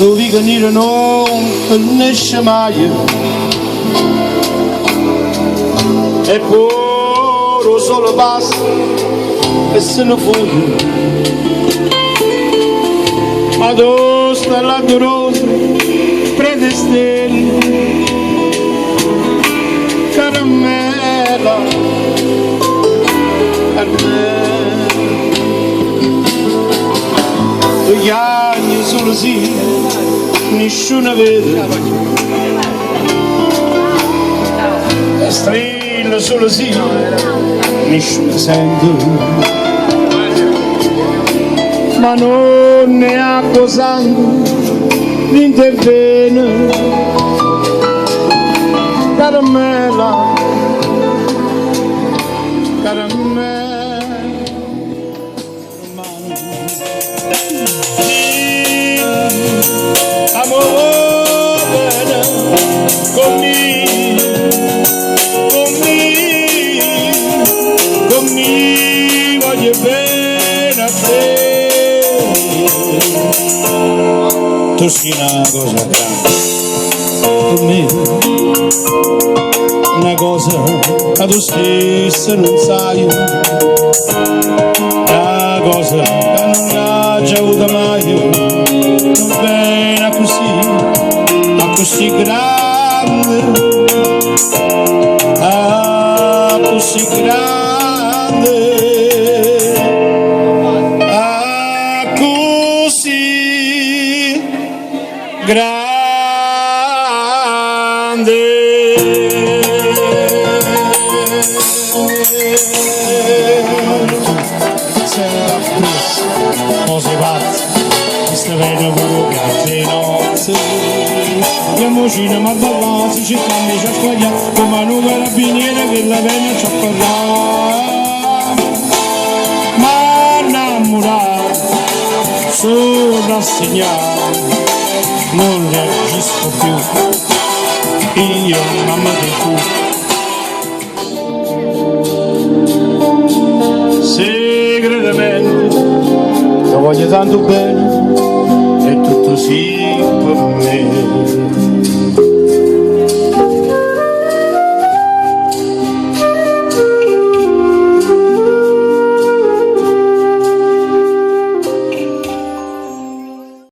tu vi venire non finisce mai e poi solo basta e se ne fuori ma tu stai là dolorosa prende stelle caramella gli anni sono sì, nessuno vede, le stelle sono sì, nessuno sente, ma non ne ha cosando l'intervene, caramella, caramella. Conmigo voglio bene a te. Tu sei una cosa grande per me, una cosa che tu stesso non sai, una cosa che non hai già avuto mai, non bene così grande, così grande, così grande. Cose pazze, questa vede pure piace nozze, le mocine ma ballate, cercando ci ha sbagliato, come un carabiniere che la venne ci ha parlato, ma innamorato, solo a segnare, non reagisco più, io mamma di tu. Segretamente, lo voglio tanto bene,